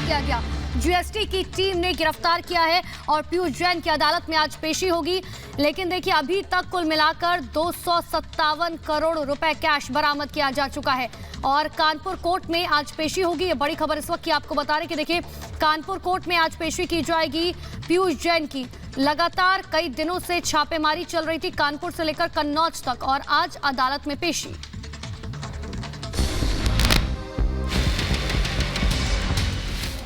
किया गया। जीएसटी की टीम ने गिरफ्तार किया है और पीयूष जैन की अदालत में आज पेशी होगी। लेकिन देखिए, अभी तक कुल मिलाकर 257 करोड़ रुपए कैश बरामद किया जा चुका है और कानपुर कोर्ट में आज पेशी होगी। ये बड़ी खबर इस वक्त की आपको बता रहे कि देखिए, कानपुर कोर्ट में आज पेशी की जाएगी पीयूष जैन की। लगातार कई दिनों से छापेमारी चल रही थी कानपुर से लेकर कन्नौज तक और आज अदालत में पेशी।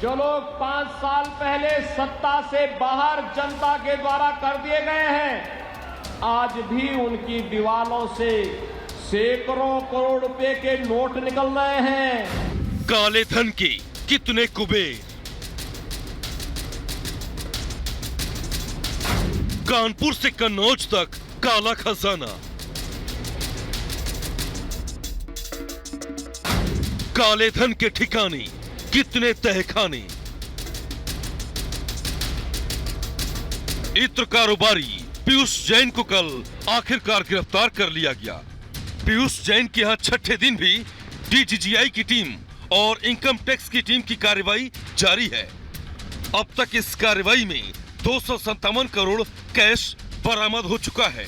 जो लोग 5 साल पहले सत्ता से बाहर जनता के द्वारा कर दिए गए हैं, आज भी उनकी दीवारों से सैकड़ों करोड़ रुपए के नोट निकल रहे हैं। काले धन के कितने कुबेर, कानपुर से कन्नौज तक काला खजाना, काले धन के ठिकाने कितने तहखाने। इत्र कारोबारी पीयूष जैन को कल आखिरकार गिरफ्तार कर लिया गया। पीयूष जैन के यहां छठे दिन भी डीजीजीआई की टीम और इनकम टैक्स की टीम की कार्रवाई जारी है। अब तक इस कार्रवाई में 257 करोड़ कैश बरामद हो चुका है।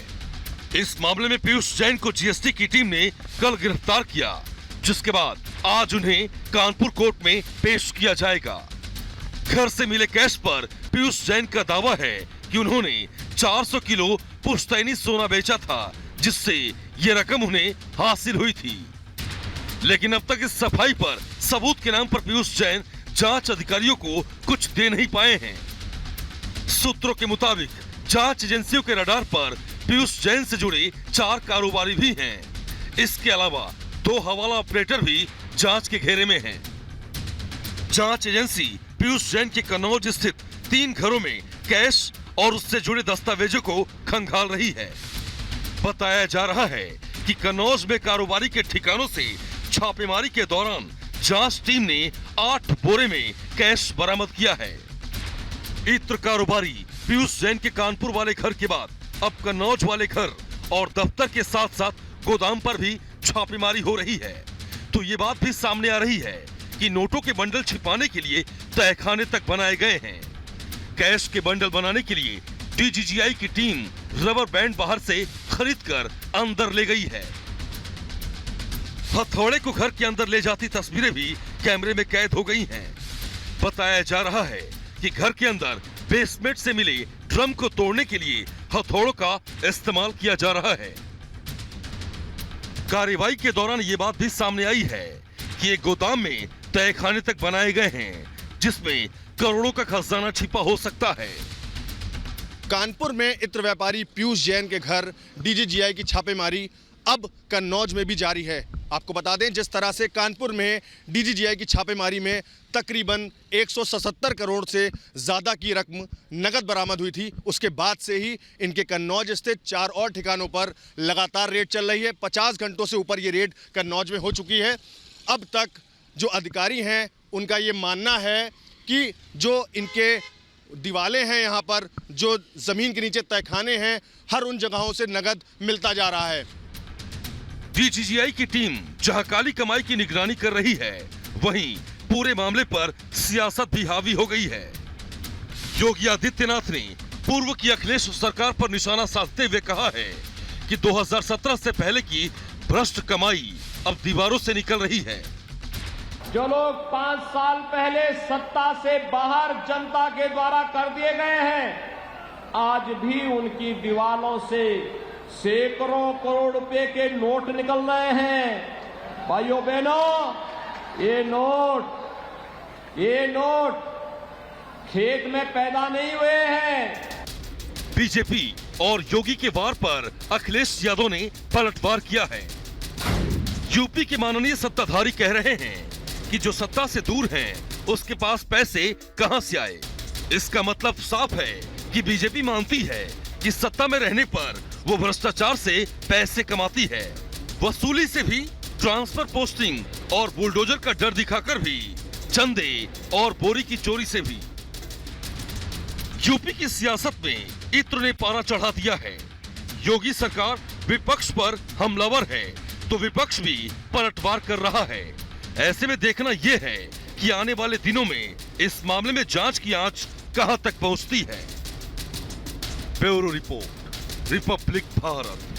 इस मामले में पीयूष जैन को जीएसटी की टीम ने कल गिरफ्तार किया, जिसके बाद आज उन्हें कानपुर कोर्ट में पेश किया जाएगा। घर से मिले कैश पर पीयूष जैन का दावा है कि उन्होंने 400 किलो पुश्तैनी सोना बेचा था, जिससे ये रकम उन्हें हासिल हुई थी। लेकिन अब तक इस सफाई पर सबूत के नाम पर पीयूष जैन जांच अधिकारियों को कुछ दे नहीं पाए हैं। सूत्रों के मुताबिक जांच एजेंसियों के रडार पर पीयूष जैन से जुड़े 4 कारोबारी भी हैं। इसके अलावा 2 हवाला ऑपरेटर भी जांच के घेरे में हैं। जांच एजेंसी पीयूष जैन के कन्नौज स्थित 3 घरों में कैश और उससे जुड़े दस्तावेजों को खंगाल रही है। बताया जा रहा है कि कन्नौज में कारोबारी के ठिकानों से छापेमारी के दौरान जांच टीम ने 8 बोरे में कैश बरामद किया है। इत्र कारोबारी पीयूष जैन के कानपुर वाले घर के बाद अब कन्नौज वाले घर और दफ्तर के साथ साथ गोदाम पर भी छापेमारी हो रही है। तो ये बात भी सामने आ रही है कि नोटों के बंडल छिपाने के लिए तहखाने तक बनाए गए हैं। कैश के बंडल बनाने के लिए डीजीजीआई की टीम रबर बैंड बाहर से खरीदकर अंदर ले गई है। हथौड़े को घर के अंदर ले जाती तस्वीरें भी कैमरे में कैद हो गई हैं। बताया जा रहा है कि घर के अंदर बेसमेंट से मिले ड्रम को तोड़ने के लिए हथौड़ों का इस्तेमाल किया जा रहा है। कार्रवाई के दौरान ये बात भी सामने आई है कि एक गोदाम में तहखाने तक बनाए गए हैं, जिसमें करोड़ों का खजाना छिपा हो सकता है। कानपुर में इत्र व्यापारी पीयूष जैन के घर डीजीजीआई की छापेमारी अब कन्नौज में भी जारी है। आपको बता दें, जिस तरह से कानपुर में डीजीजीआई की छापेमारी में तकरीबन 177 करोड़ से ज़्यादा की रकम नकद बरामद हुई थी, उसके बाद से ही इनके कन्नौज स्थित 4 और ठिकानों पर लगातार रेड चल रही है। 50 घंटों से ऊपर ये रेड कन्नौज में हो चुकी है। अब तक जो अधिकारी हैं उनका ये मानना है कि जो इनके दीवालें हैं, यहाँ पर जो ज़मीन के नीचे तहखाने हैं, हर उन जगहों से नकद मिलता जा रहा है। डीजीजीआई की टीम जहां काली कमाई की निगरानी कर रही है, वहीं पूरे मामले पर सियासत भी हावी हो गई है। योगी आदित्यनाथ ने पूर्व की अखिलेश सरकार पर निशाना साधते हुए कहा है कि 2017 से पहले की भ्रष्ट कमाई अब दीवारों से निकल रही है। जो लोग 5 साल पहले सत्ता से बाहर जनता के द्वारा कर दिए गए हैं, आज भी उनकी दीवारों से सैकड़ों करोड़ रुपए के नोट निकल रहे हैं। भाइयों बहनों, ये नोट खेत में पैदा नहीं हुए हैं। बीजेपी और योगी के वार पर अखिलेश यादव ने पलटवार किया है। यूपी के माननीय सत्ताधारी कह रहे हैं कि जो सत्ता से दूर हैं, उसके पास पैसे कहां से आए। इसका मतलब साफ है कि बीजेपी मानती है कि सत्ता में रहने पर वो भ्रष्टाचार से पैसे कमाती है। वसूली से भी, ट्रांसफर पोस्टिंग और बुलडोजर का डर दिखाकर भी, चंदे और बोरी की चोरी से भी। यूपी की सियासत में इत्र ने पारा चढ़ा दिया है। योगी सरकार विपक्ष पर हमलावर है तो विपक्ष भी पलटवार कर रहा है। ऐसे में देखना यह है कि आने वाले दिनों में इस मामले में जांच की आंच कहां तक पहुंचती है? Bureau report, Republic Bharat.